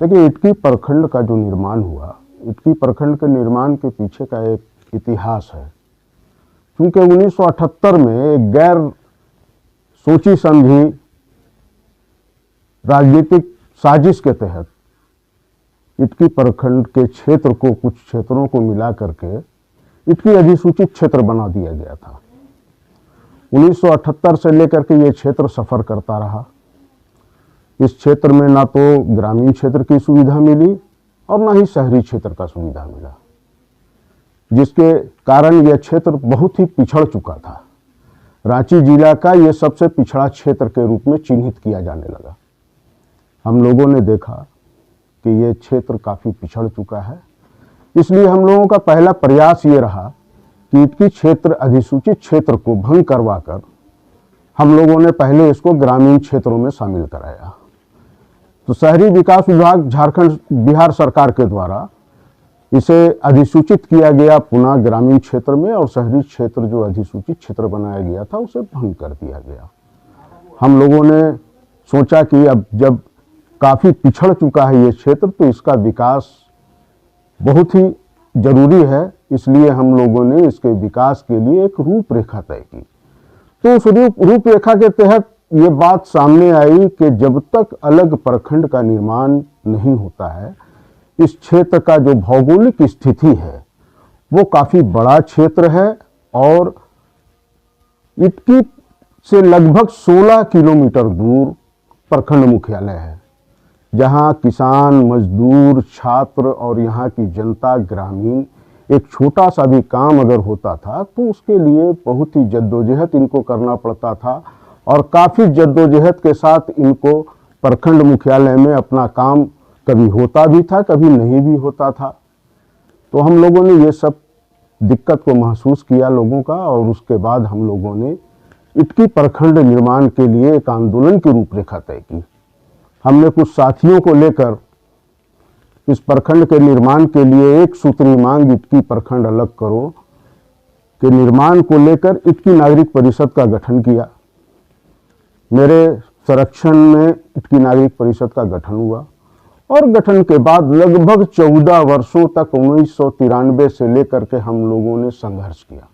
देखिए, इटकी प्रखंड का जो निर्माण हुआ, इटकी प्रखंड के निर्माण के पीछे का एक इतिहास है। क्योंकि 1978 में एक गैर सोची समझी राजनीतिक साजिश के तहत इटकी प्रखंड के क्षेत्र को, कुछ क्षेत्रों को मिला करके इटकी अधिसूचित क्षेत्र बना दिया गया था। 1978 से लेकर के ये क्षेत्र सफर करता रहा। इस क्षेत्र में ना तो ग्रामीण क्षेत्र की सुविधा मिली और ना ही शहरी क्षेत्र का सुविधा मिला, जिसके कारण यह क्षेत्र बहुत ही पिछड़ चुका था। रांची जिला का यह सबसे पिछड़ा क्षेत्र के रूप में चिन्हित किया जाने लगा। हम लोगों ने देखा कि यह क्षेत्र काफ़ी पिछड़ चुका है, इसलिए हम लोगों का पहला प्रयास ये रहा कि इटकी क्षेत्र अधिसूचित क्षेत्र को भंग करवाकर हम लोगों ने पहले इसको ग्रामीण क्षेत्रों में शामिल कराया। तो शहरी विकास विभाग झारखंड बिहार सरकार के द्वारा इसे अधिसूचित किया गया पुनः ग्रामीण क्षेत्र में, और शहरी क्षेत्र जो अधिसूचित क्षेत्र बनाया गया था उसे भंग कर दिया गया। हम लोगों ने सोचा कि अब जब काफ़ी पिछड़ चुका है ये क्षेत्र, तो इसका विकास बहुत ही जरूरी है, इसलिए हम लोगों ने इसके विकास के लिए एक रूपरेखा तय की। तो उस रूपरेखा के तहत ये बात सामने आई कि जब तक अलग प्रखंड का निर्माण नहीं होता है, इस क्षेत्र का जो भौगोलिक स्थिति है वो काफ़ी बड़ा क्षेत्र है और इटकी से लगभग 16 किलोमीटर दूर प्रखंड मुख्यालय है, जहां किसान, मजदूर, छात्र और यहाँ की जनता, ग्रामीण, एक छोटा सा भी काम अगर होता था तो उसके लिए बहुत ही जद्दोजहद इनको करना पड़ता था, और काफ़ी जद्दोजहद के साथ इनको प्रखंड मुख्यालय में अपना काम कभी होता भी था, कभी नहीं भी होता था। तो हम लोगों ने ये सब दिक्कत को महसूस किया लोगों का, और उसके बाद हम लोगों ने इटकी प्रखंड निर्माण के लिए एक आंदोलन की रूपरेखा तय की। हमने कुछ साथियों को लेकर इस प्रखंड के निर्माण के लिए एक सूत्री मांग, इटकी प्रखंड अलग करो, के निर्माण को लेकर इटकी नागरिक परिषद का गठन किया। मेरे संरक्षण में इटकी नागरिक परिषद का गठन हुआ, और गठन के बाद लगभग 14 वर्षों तक 1993 से लेकर के हम लोगों ने संघर्ष किया।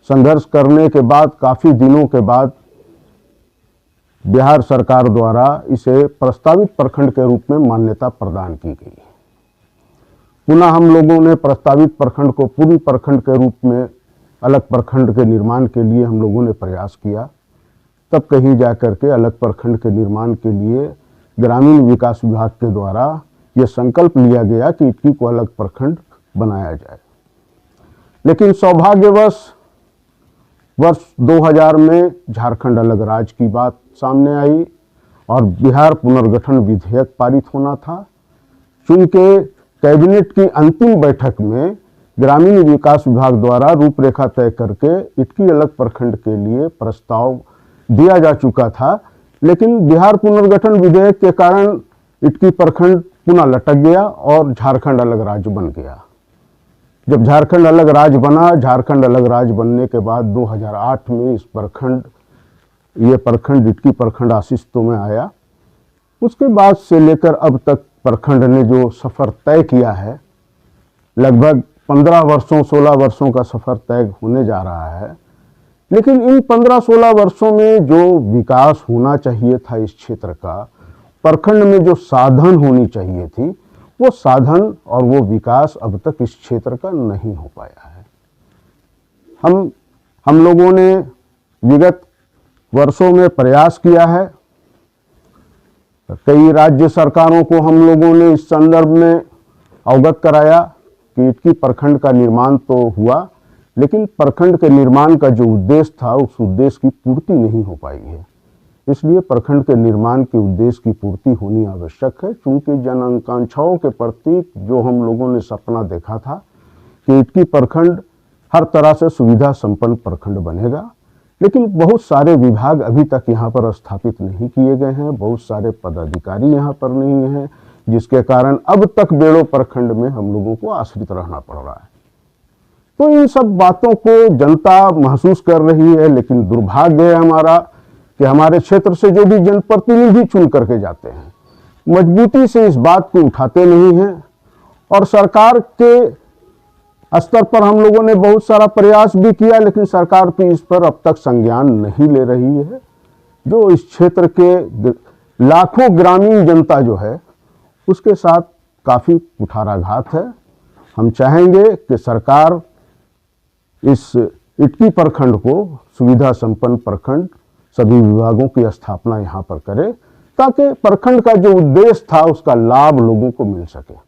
संघर्ष करने के बाद काफ़ी दिनों के बाद बिहार सरकार द्वारा इसे प्रस्तावित प्रखंड के रूप में मान्यता प्रदान की गई। पुनः हम लोगों ने प्रस्तावित प्रखंड को पूर्ण प्रखंड के रूप में अलग प्रखंड के निर्माण के लिए हम लोगों ने प्रयास किया। तब कहीं जाकर के अलग प्रखंड के निर्माण के लिए ग्रामीण विकास विभाग के द्वारा ये संकल्प लिया गया कि इटकी को अलग प्रखंड बनाया जाए। लेकिन सौभाग्यवश वर्ष 2000 में झारखंड अलग राज्य की बात सामने आई और बिहार पुनर्गठन विधेयक पारित होना था। चूंकि कैबिनेट की अंतिम बैठक में ग्रामीण विकास विभाग द्वारा रूपरेखा तय करके इटकी अलग प्रखंड के लिए प्रस्ताव दिया जा चुका था, लेकिन बिहार पुनर्गठन विधेयक के कारण इटकी प्रखंड पुनः लटक गया और झारखंड अलग राज्य बन गया। जब झारखंड अलग राज्य बना, झारखंड अलग राज्य बनने के बाद 2008 में इस प्रखंड इटकी प्रखंड अस्तित्व में आया। उसके बाद से लेकर अब तक प्रखंड ने जो सफ़र तय किया है, लगभग 15 वर्षों 16 वर्षों का सफ़र तय होने जा रहा है। लेकिन इन 15-16 वर्षों में जो विकास होना चाहिए था इस क्षेत्र का, प्रखंड में जो साधन होनी चाहिए थी, वो साधन और वो विकास अब तक इस क्षेत्र का नहीं हो पाया है। हम लोगों ने विगत वर्षों में प्रयास किया है। कई राज्य सरकारों को हम लोगों ने इस संदर्भ में अवगत कराया कि इटकी प्रखंड का निर्माण तो हुआ, लेकिन प्रखंड के निर्माण का जो उद्देश्य था उस उद्देश्य की पूर्ति नहीं हो पाई है। इसलिए प्रखंड के निर्माण के उद्देश्य की पूर्ति होनी आवश्यक है, क्योंकि जन आकांक्षाओं के प्रति जो हम लोगों ने सपना देखा था कि इटकी प्रखंड हर तरह से सुविधा संपन्न प्रखंड बनेगा, लेकिन बहुत सारे विभाग अभी तक यहाँ पर स्थापित नहीं किए गए हैं, बहुत सारे पदाधिकारी यहाँ पर नहीं हैं, जिसके कारण अब तक बेड़ो प्रखंड में हम लोगों को आश्रित रहना पड़ रहा है। तो इन सब बातों को जनता महसूस कर रही है, लेकिन दुर्भाग्य है हमारा कि हमारे क्षेत्र से जो भी जनप्रतिनिधि चुन करके जाते हैं, मजबूती से इस बात को उठाते नहीं हैं और सरकार के स्तर पर हम लोगों ने बहुत सारा प्रयास भी किया, लेकिन सरकार भी इस पर अब तक संज्ञान नहीं ले रही है। जो इस क्षेत्र के लाखों ग्रामीण जनता जो है उसके साथ काफ़ी कुठाराघात है। हम चाहेंगे कि सरकार इस इटकी प्रखंड को सुविधा संपन्न प्रखंड सभी विभागों की स्थापना यहाँ पर करे, ताकि प्रखंड का जो उद्देश्य था उसका लाभ लोगों को मिल सके।